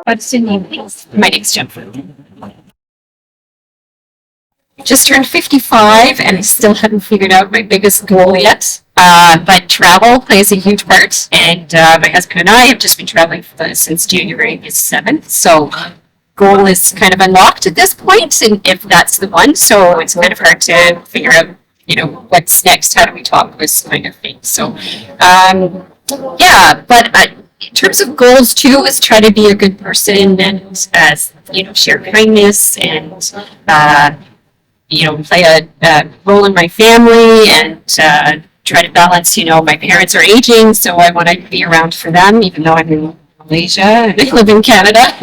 What's your name, please? My name's Jennifer. Just turned 55 and I still haven't figured out my biggest goal yet. But travel plays a huge part. And my husband and I have just been traveling since January 7th. So goal is kind of unlocked at this point, and if that's the one. So it's kind of hard to figure out, what's next. How do we talk this kind of thing? So, yeah, but in terms of goals too, is try to be a good person and, share kindness and, play a role in my family and try to balance, my parents are aging, so I want to be around for them, even though I'm in Malaysia and I live in Canada.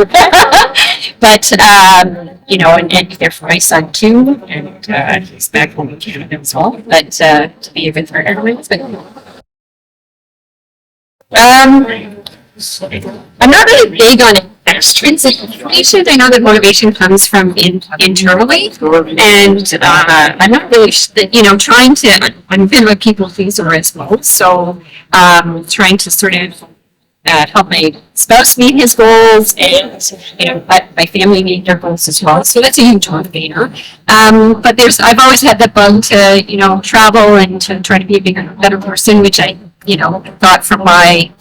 But, and be there for my son too, and he's back home in Canada as well, but to be a good partner to my husband. I'm not really big on extrinsic motivation. I know that motivation comes from internally, and I'm not really, trying to. I'm a bit of a people pleaser as well, so trying to sort of help my spouse meet his goals, and let my family meet their goals as well. So that's a huge motivator. But I've always had the bug to travel and to try to be a better person, which I thought from my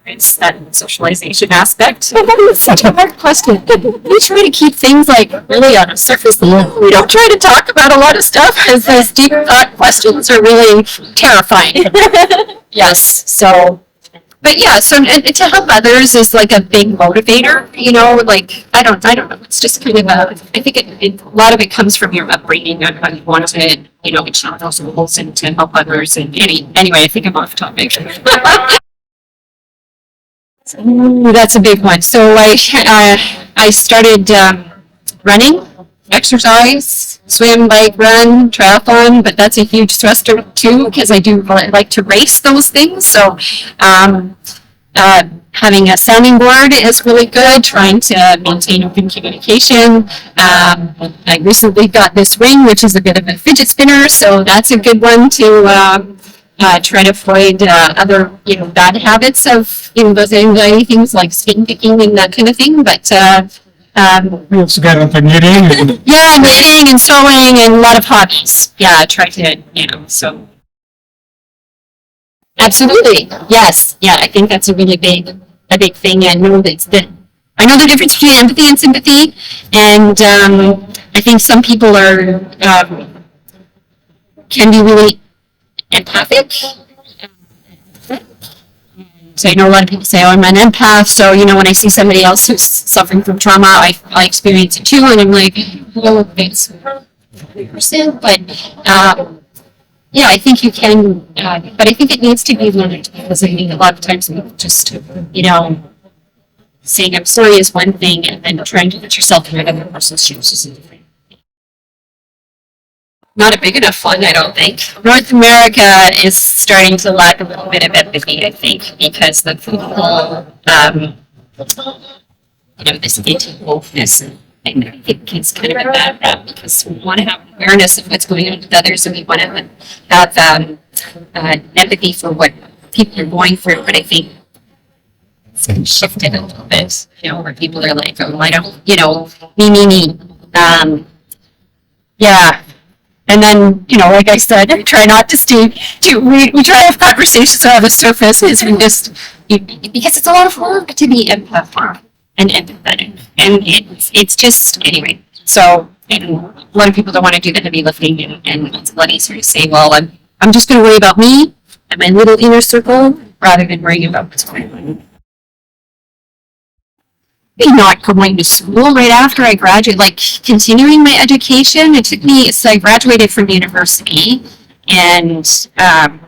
it's that socialization aspect. It's such a hard question. We try to keep things like really on a surface level. We don't try to talk about a lot of stuff because those deep thought questions are really terrifying. Yes. So, but yeah. So and to help others is like a big motivator. Like I don't know. It's just kind of I think a lot of it comes from your upbringing and how you want to achieve those goals and to help others. And anyway, I think I'm off topic. Ooh, that's a big one. So I started running, exercise, swim, bike, run, triathlon, but that's a huge thruster too because I do like to race those things. So having a sounding board is really good, trying to maintain open communication. I recently got this ring, which is a bit of a fidget spinner, so that's a good one to try to avoid other, bad habits of, those anxiety things like skin picking and that kind of thing. But we also got into knitting. Yeah, knitting and sewing and a lot of hobbies. Yeah, try to, so. Absolutely, yes, yeah. I think that's a big thing. I know the difference between empathy and sympathy, and I think some people can be really empathic. So I know a lot of people say, "Oh, I'm an empath." So when I see somebody else who's suffering from trauma, I experience it too, and I'm like, "Well, it's percent." But yeah, I think you can. But I think it needs to be learned because I think a lot of times we just saying "I'm sorry" is one thing, and then trying to put yourself in another person's shoes is a different. Not a big enough one, I don't think. North America is starting to lack a little bit of empathy, I think, because the people, this anti-wokeness, and I think it's kind of a bad rap because we want to have awareness of what's going on with others, and we want to have empathy for what people are going through. But I think it's been shifted a little bit, where people are like, "Oh, I don't, me." Yeah. And then, like I said, we try not to we try to have conversations on the surface is because it's a lot of work to be empathetic and empathetic. And it's just, anyway. So, and a lot of people don't want to do the heavy lifting and it's a lot easier to say, well, I'm just going to worry about me and my little inner circle rather than worrying about what's going on. Not going to school right after I graduated, like continuing my education. It took me, so I graduated from university and then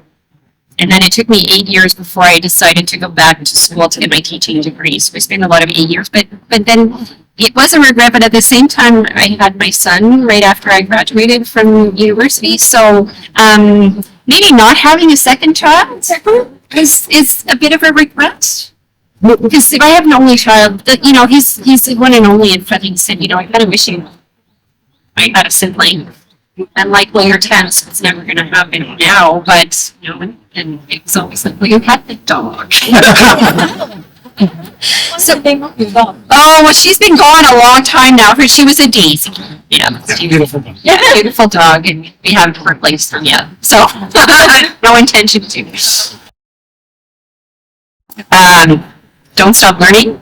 it took me 8 years before I decided to go back to school to get my teaching degree. So I spent a lot of 8 years, but then it was a regret, but at the same time I had my son right after I graduated from university. So maybe not having a second child is a bit of a regret. Because if I have an only child, he's the one and only in Frederickson. I kind of wish I had a sibling. And like, well, you're 10, so it's never going to happen now. But and it's always like, well, you had the dog. something. Oh, well, she's been gone a long time now. She was a Daisy. Yeah. Beautiful. Yeah, beautiful dog, and we haven't replaced them yet. So, no intention to. Don't stop learning.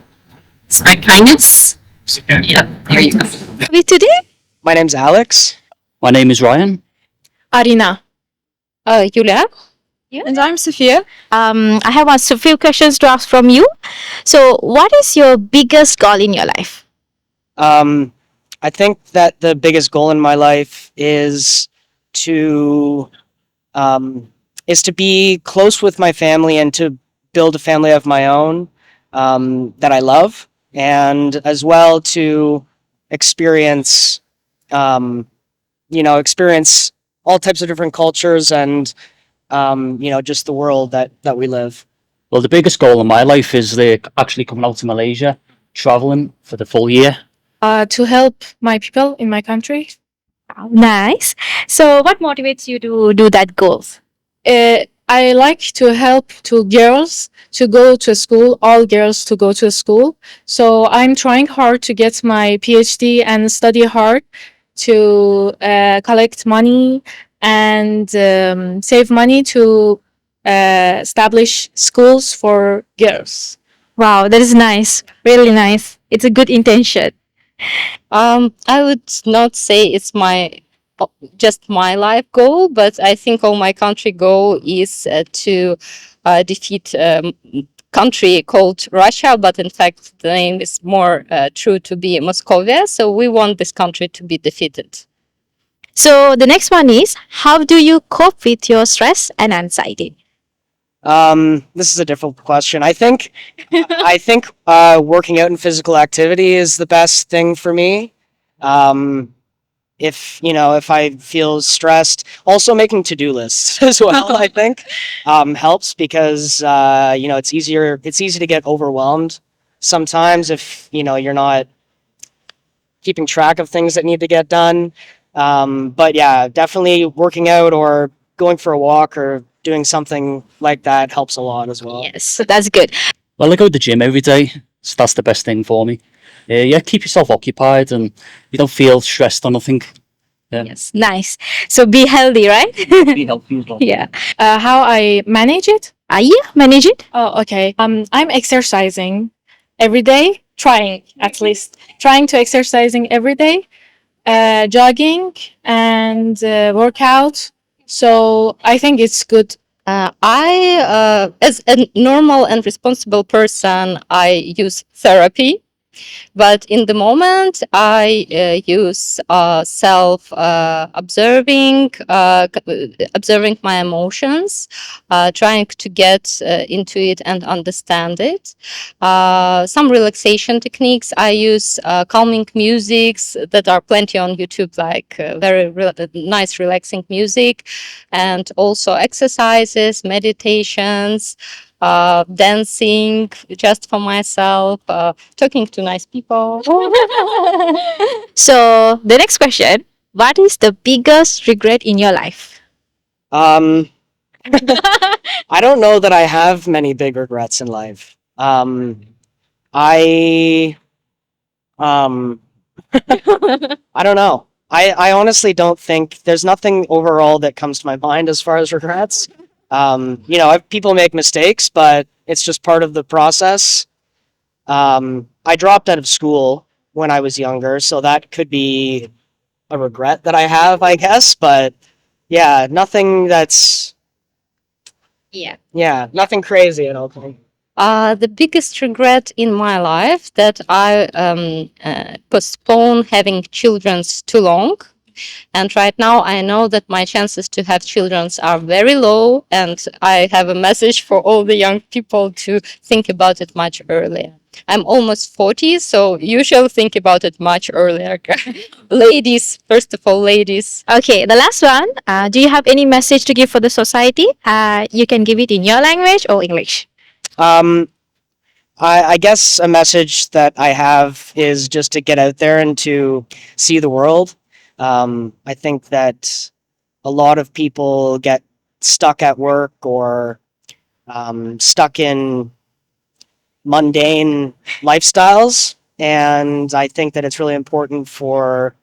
Spread kindness. Yeah, there you go. With today? My name's Alex. My name is Ryan. Arina. Yulia. And I'm Sophia. I have a few questions to ask from you. So, what is your biggest goal in your life? I think that the biggest goal in my life to is to be close with my family and to build a family of my own that I love, and as well to experience, experience all types of different cultures and just the world that we live. Well, the biggest goal in my life is actually coming out to Malaysia, traveling for the full year. To help my people in my country. Nice. So, what motivates you to do that goal? I like to help to girls to go to school, all girls to go to school. So I'm trying hard to get my PhD and study hard to collect money and save money to establish schools for girls. Wow, that is nice. Really nice. It's a good intention. I would not say it's just my life goal, but I think all my country goal is to defeat country called Russia, but in fact the name is more true to be Moscovia. So we want this country to be defeated. So, the next one is, how do you cope with your stress and anxiety? This is a difficult question. I think working out and physical activity is the best thing for me. If I feel stressed, also making to-do lists as well, I think, helps because, it's easy to get overwhelmed sometimes if, you're not keeping track of things that need to get done. But yeah, definitely working out or going for a walk or doing something like that helps a lot as well. Yes, so that's good. Well, I go to the gym every day, so that's the best thing for me. Yeah, keep yourself occupied and you don't feel stressed or nothing. Yeah. Yes, nice. So, be healthy, right? Be healthy as well. Yeah. How I manage it? Yeah, manage it. Oh, okay. I'm exercising every day, trying to exercising every day, jogging and workout. So I think it's good. As a normal and responsible person, I use therapy. But in the moment, I use observing my emotions, trying to get into it and understand it. Some relaxation techniques. I use calming musics that are plenty on YouTube, like nice relaxing music, and also exercises, meditations, dancing just for myself, talking to nice people. So, the next question, what is the biggest regret in your life? I don't know that I have many big regrets in life. I don't know. I honestly don't think there's nothing overall that comes to my mind as far as regrets. People make mistakes, but it's just part of the process. I dropped out of school when I was younger, so that could be a regret that I have, I guess. But yeah, nothing that's nothing crazy, I don't think. The biggest regret in my life that I postpone having children too long. And right now I know that my chances to have children are very low, and I have a message for all the young people to think about it much earlier. I'm almost 40, so you shall think about it much earlier. Ladies, first of all, ladies. Okay, the last one. Do you have any message to give for the society? You can give it in your language or English. I guess a message that I have is just to get out there and to see the world. I think that a lot of people get stuck at work or stuck in mundane lifestyles. And I think that it's really important for,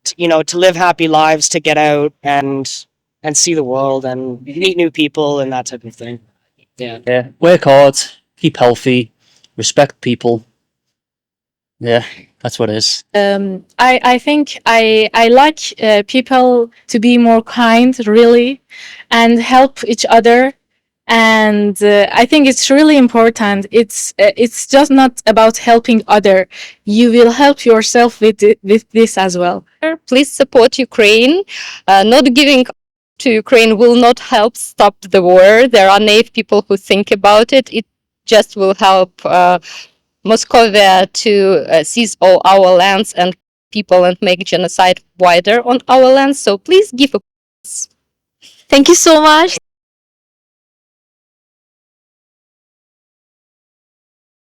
to live happy lives, to get out and see the world and meet new people and that type of thing. Yeah. Yeah, work hard, keep healthy, respect people. Yeah, that's what it is. I think I like people to be more kind, really, and help each other. And I think it's really important. It's just not about helping other. You will help yourself with this as well. Please support Ukraine. Not giving to Ukraine will not help stop the war. There are naive people who think about it. It just will help Moscow to seize all our lands and people and make genocide wider on our lands. So please give a Thank you so much.